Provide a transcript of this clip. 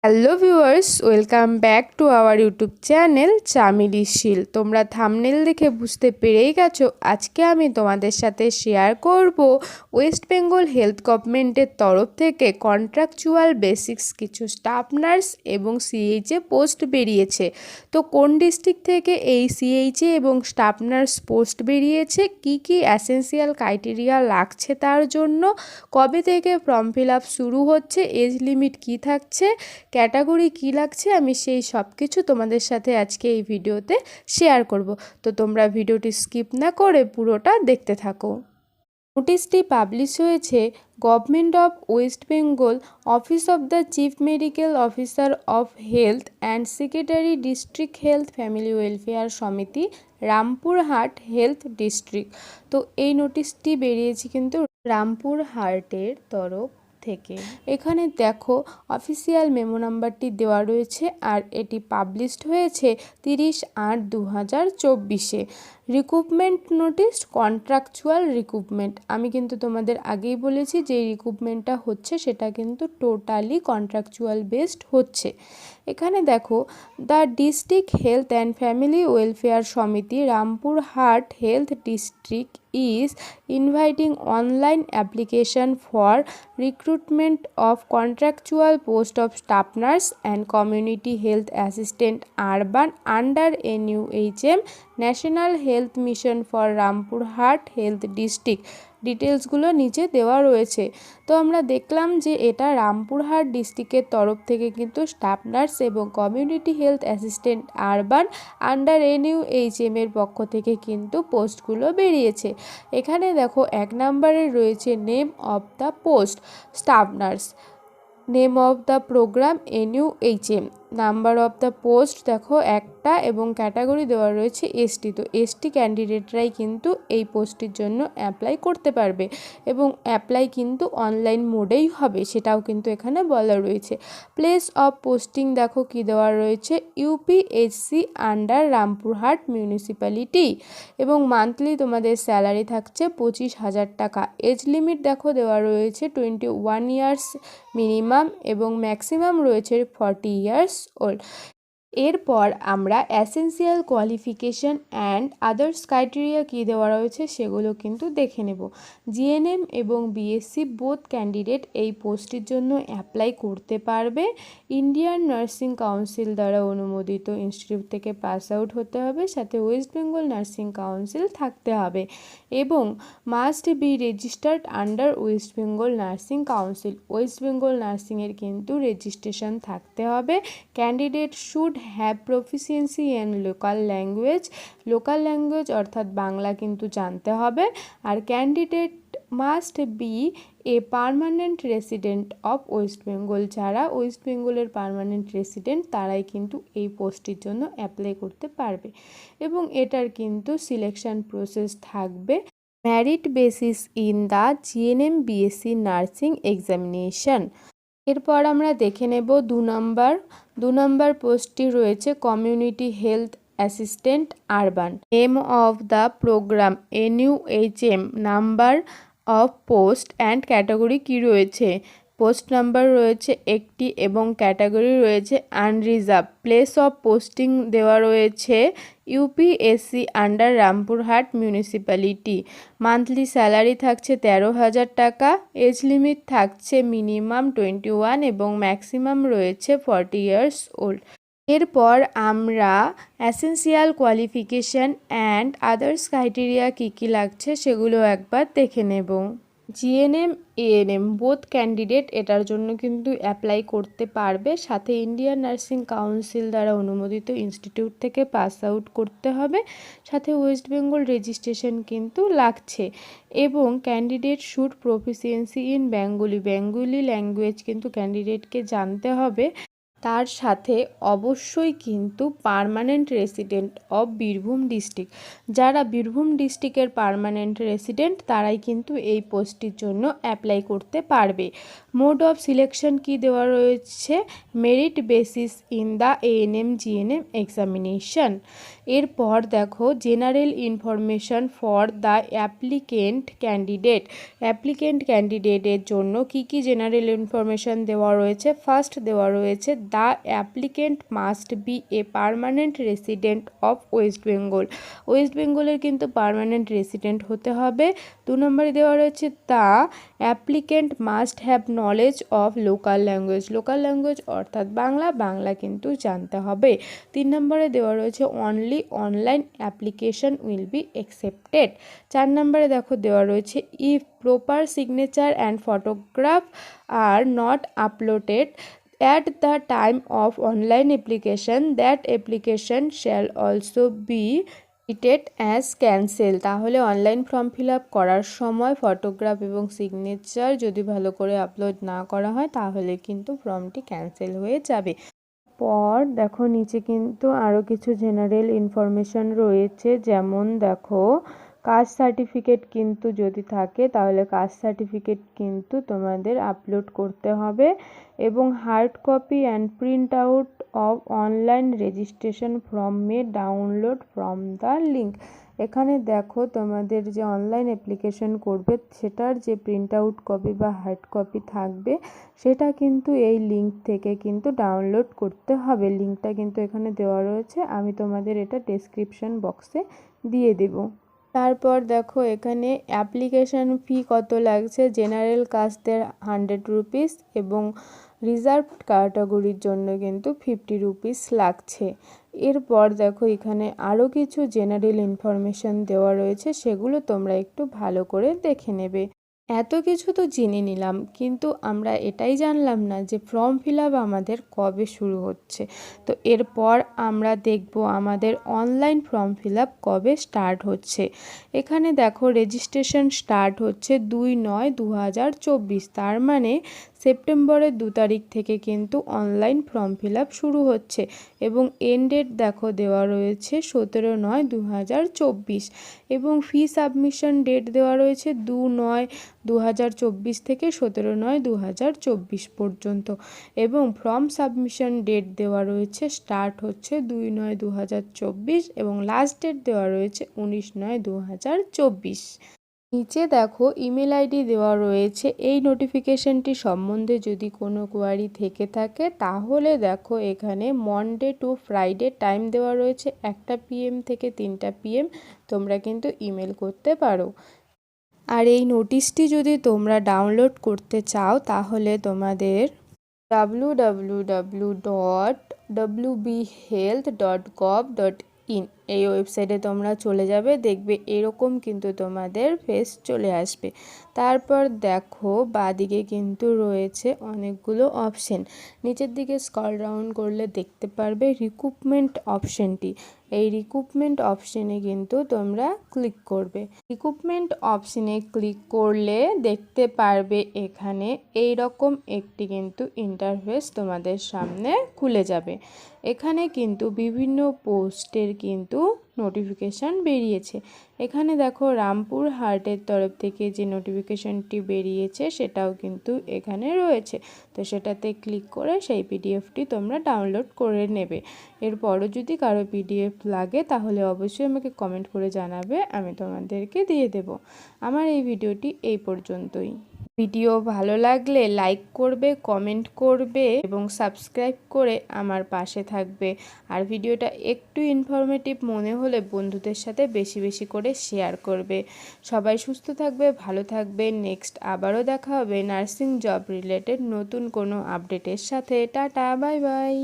Hello viewers, welcome back to our YouTube channel Chameli Shil. তোমরা thumbnail দেখে বুঝতে পেরেই গেছো আজকে আমি তোমাদের সাথে শেয়ার করব ওয়েস্ট বেঙ্গল হেলথ গভর্নমেন্টের তরফ থেকে কন্ট্রাকচুয়াল বেসিক্স কিছু স্টাফ নার্স এবং সিএইচএ পোস্ট বেরিয়েছে। তো কোন ডিস্ট্রিক্ট থেকে এই সিএইচএ এবং স্টাফ নার্স পোস্ট বেরিয়েছে, কি কি অ্যাসেন্সিয়াল ক্রাইটেরিয়া লাগছে তার জন্য, কবে থেকে ফর্ম ফিল আপ শুরু হচ্ছে, এজ লিমিট কি থাকছে, ক্যাটাগরি কি লাগছে, আমি সেই সব কিছু তোমাদের সাথে আজকে এই ভিডিওতে শেয়ার করব। তো তোমরা ভিডিওটি স্কিপ না করে পুরোটা দেখতে থাকো। নোটিশটি পাবলিশ হয়েছে government of West Bengal, office of the chief medical officer of health and secretary, district health family welfare Samiti, Rampurhat health district. তো এই নোটিশটি বেরিয়েছে কিন্তু রামপুরহাটের তরফ থেকে। এখানে দেখো অফিসিয়াল মেমো নাম্বারটি দেওয়া রয়েছে আর এটি পাবলিশড হয়েছে 30/8/2024-এ। Recruitment notice contractual recruitment. আমি কিন্তু তোমাদের আগেই বলেছি যে রিক্রুটমেন্টটা হচ্ছে সেটা কিন্তু টোটালি কন্ট্রাকচুয়াল বেসড হচ্ছে। এখানে দেখো the district health and family welfare Samiti, Rampurhat health district is inviting online application for recruitment of contractual post of staff nurse and community health assistant urban under NUHM National Health Mission for Rampurhat Health District। ডিটেলসগুলো নিচে দেওয়া রয়েছে। তো আমরা দেখলাম যে এটা রামপুরহাট ডিস্ট্রিক্টের তরফ থেকে কিন্তু স্টাফ নার্স এবং community health assistant urban under NUHM এর পক্ষ থেকে কিন্তু পোস্টগুলো বেরিয়েছে। এখানে দেখো 1 নম্বরে রয়েছে name of the post staff nurse, name of the program NUHM, number of the post দেখো একটা এবং ক্যাটাগরি দেওয়া রয়েছে ST। তো ST ক্যান্ডিডেটরাই কিন্তু এই পোস্টের জন্য অ্যাপ্লাই করতে পারবে এবং অ্যাপ্লাই কিন্তু অনলাইন মোডেই হবে, সেটাও কিন্তু এখানে বলা রয়েছে। প্লেস অফ পোস্টিং দেখো কি দেওয়া রয়েছে, UPHC আন্ডার রামপুরহাট মিউনিসিপ্যালিটি এবং মান্থলি তোমাদের স্যালারি থাকছে 25,000 টাকা। এজ লিমিট দেখো দেওয়া রয়েছে 21 ইয়ার্স মিনিমাম এবং ম্যাক্সিমাম রয়েছে 40 ইয়ার্স ওল্ড। এরপর আমরা essential qualification and others criteria কী দেওয়া রয়েছে সেগুলো কিন্তু দেখে নেব। জিএনএম এবং বিএসসি বোথ ক্যান্ডিডেট এই পোস্টের জন্য অ্যাপ্লাই করতে পারবে। ইন্ডিয়ান নার্সিং কাউন্সিল দ্বারা অনুমোদিত ইনস্টিটিউট থেকে পাস আউট হতে হবে, সাথে ওয়েস্ট বেঙ্গল নার্সিং কাউন্সিল থাকতে হবে এবং must be registered under West Bengal nursing council. West Bengal নার্সিংয়ের কিন্তু রেজিস্ট্রেশন থাকতে হবে। Candidate should have proficiency in local language অর্থাৎ বাংলা কিন্তু জানতে হবে। আর candidate must be a permanent resident of West Bengal. যারা ওয়েস্ট বেঙ্গলের পার্মানেন্ট রেসিডেন্ট তারাই কিন্তু এই পোস্টের জন্য অ্যাপ্লাই করতে পারবে এবং এটার কিন্তু সিলেকশন প্রসেস থাকবে merit basis in the GNM BSc nursing examination. এরপর আমরা দেখে নেব 2 নম্বর পোস্টটি রয়েছে community health assistant urban. Name of the program NUHM, number of post and category কি রয়েছে, পোস্ট নাম্বার রয়েছে একটি এবং ক্যাটাগরি রয়েছে আনরিজার্ভ। প্লেস অফ পোস্টিং দেওয়া রয়েছে UPSC under Rampurhat municipality. Monthly salary থাকছে 13,000 টাকা। এজ লিমিট থাকছে মিনিমাম 21 এবং ম্যাক্সিমাম রয়েছে 40 ইয়ার্স ওল্ড। এরপর আমরা essential qualification and others criteria কী কী লাগছে সেগুলো একবার দেখে নেব। জিএনএম এএনএম বোথ ক্যান্ডিডেট এটার জন্য কিন্তু অ্যাপ্লাই করতে পারবে, সাথে ইন্ডিয়ান নার্সিং কাউন্সিল দ্বারা অনুমোদিত ইনস্টিটিউট থেকে পাস আউট করতে হবে, সাথে ওয়েস্ট বেঙ্গল রেজিস্ট্রেশন কিন্তু লাগছে এবং candidate should proficiency in Bengali language কিন্তু ক্যান্ডিডেটকে জানতে হবে। তার সাথে অবশ্যই কিন্তু permanent resident of Birbhum district. যারা বীরভূম ডিস্ট্রিক্টের পার্মানেন্ট রেসিডেন্ট তারাই কিন্তু এই পোস্টটির জন্য অ্যাপ্লাই করতে পারবে। মোড অফ সিলেকশন কি দেওয়া রয়েছে, merit basis in the ANM GNM examination. এরপর দেখো general information for the applicant ক্যান্ডিডেটের জন্য কি কি জেনারেল ইনফরমেশন দেওয়া রয়েছে। ফার্স্ট দেওয়া রয়েছে the applicant must be a permanent resident of West Bengal. West বেঙ্গলের কিন্তু পার্মানেন্ট রেসিডেন্ট হতে হবে। 2 নম্বরে দেওয়া রয়েছে the applicant must have knowledge of local language. Local language অর্থাৎ বাংলা কিন্তু জানতে হবে। 3 নম্বরে দেওয়া রয়েছে only online application will be accepted. 4 নম্বরে দেখো দেওয়া রয়েছে if proper signature and photograph are not uploaded at the time of online application, that application shall also be treated as cancel। তাহলে অনলাইন ফর্ম ফিল আপ করার সময় photograph এবং signature যদি ভালো করে আপলোড না করা হয় তাহলে কিন্তু ফর্মটি ক্যান্সেল হয়ে যাবে। পর দেখো নিচে কিন্তু আরও কিছু জেনারেল ইনফরমেশান রয়েছে, যেমন দেখো কাস্ট সার্টিফিকেট কিন্তু যদি থাকে তাহলে কাস্ট সার্টিফিকেট কিন্তু তোমাদের আপলোড করতে হবে, এবং hard copy and print out of online registration form May download from the link. এখানে দেখো তোমাদের যে অনলাইন অ্যাপ্লিকেশন করবে সেটার যে প্রিন্ট আউট কপি বা হার্ড কপি থাকবে সেটা কিন্তু এই লিঙ্ক থেকে কিন্তু ডাউনলোড করতে হবে। লিঙ্কটা কিন্তু এখানে দেওয়া রয়েছে, আমি তোমাদের এটা ডেসক্রিপশন বক্সে দিয়ে দেবো। তারপর দেখো এখানে অ্যাপ্লিকেশান ফি কত লাগছে। জেনারেল কাস্টদের 100 রুপিস এবং রিজার্ভ ক্যাটাগরির জন্য কিন্তু 50 রুপিস লাগছে। এরপর দেখো এখানে আরও কিছু জেনারেল ইনফরমেশান দেওয়া রয়েছে, সেগুলো তোমরা একটু ভালো করে দেখে নেবে। এত কিছু তো জেনে নিলাম, কিন্তু আমরা এটাই জানলাম না যে ফর্ম ফিল আপ আমাদের কবে শুরু হচ্ছে। তো এরপর আমরা দেখব আমাদের অনলাইন ফর্ম ফিল আপ কবে স্টার্ট হচ্ছে। এখানে দেখো রেজিস্ট্রেশন স্টার্ট হচ্ছে 2/9/2024, তার মানে সেপ্টেম্বরের 2 তারিখ থেকে কিন্তু অনলাইন ফর্ম ফিল আপ শুরু হচ্ছে, এবং এন্ড ডেট দেখো দেওয়া রয়েছে 17/9/2024, এবং ফি সাবমিশন ডেট দেওয়া রয়েছে 2/9/2024 থেকে 17/9/2024 পর্যন্ত, এবং ফর্ম সাবমিশন ডেট দেওয়া রয়েছে স্টার্ট হচ্ছে 2/9/2024 এবং লাস্ট ডেট দেওয়া রয়েছে 19/9/2024। নিচে দেখো ইমেল আইডি দেওয়া রয়েছে। এই নোটিফিকেশনটি সম্বন্ধে যদি কোনো কোয়ারি থেকে থাকে তাহলে দেখো এখানে মনডে টু ফ্রাইডে টাইম দেওয়া রয়েছে, 1টা PM থেকে 3টা PM তোমরা কিন্তু ইমেল করতে পারো। আর এই নোটিশটি যদি তোমরা ডাউনলোড করতে চাও তাহলে তোমাদের www.wbhealth.gov.in এই ওয়েবসাইটে তোমরা চলে যাবে, দেখবে এরকম কিন্তু তোমাদের পেজ চলে আসবে। তারপর দেখো বাঁদিকে কিন্তু রয়েছে অনেকগুলো অপশন, নিচের দিকে স্ক্রল ডাউন করলে দেখতে পারবে রিক্রুটমেন্ট অপশনটি। এই রিক্রুটমেন্ট অপশনে কিন্তু তোমরা ক্লিক করবে। রিক্রুটমেন্ট অপশনে ক্লিক করলে দেখতে পারবে এখানে এই রকম একটি কিন্তু ইন্টারফেস তোমাদের সামনে খুলে যাবে। এখানে কিন্তু বিভিন্ন পোস্টের কিন্তু নোটিফিকেশান বেরিয়েছে। এখানে দেখো রামপুর হাটের তরফ থেকে যে নোটিফিকেশানটি বেরিয়েছে সেটাও কিন্তু এখানে রয়েছে, তো সেটাতে ক্লিক করে সেই পিডিএফটি তোমরা ডাউনলোড করে নেবে। এরপরও যদি কারো পিডিএফ লাগে তাহলে অবশ্যই আমাকে কমেন্ট করে জানাবে, আমি তোমাদেরকে দিয়ে দেব। আমার এই ভিডিওটি এই পর্যন্তই। ভিডিও ভালো লাগলে লাইক করবে, কমেন্ট করবে এবং সাবস্ক্রাইব করে আমার পাশে থাকবে। আর ভিডিওটা একটু ইনফরমেটিভ মনে হলে বন্ধুদের সাথে বেশি বেশি করে শেয়ার করবে। সবাই সুস্থ থাকবে, ভালো থাকবে। নেক্সট আবারও দেখা হবে নার্সিং জব রিলেটেড নতুন কোনো আপডেটের সাথে। Tata, bye bye.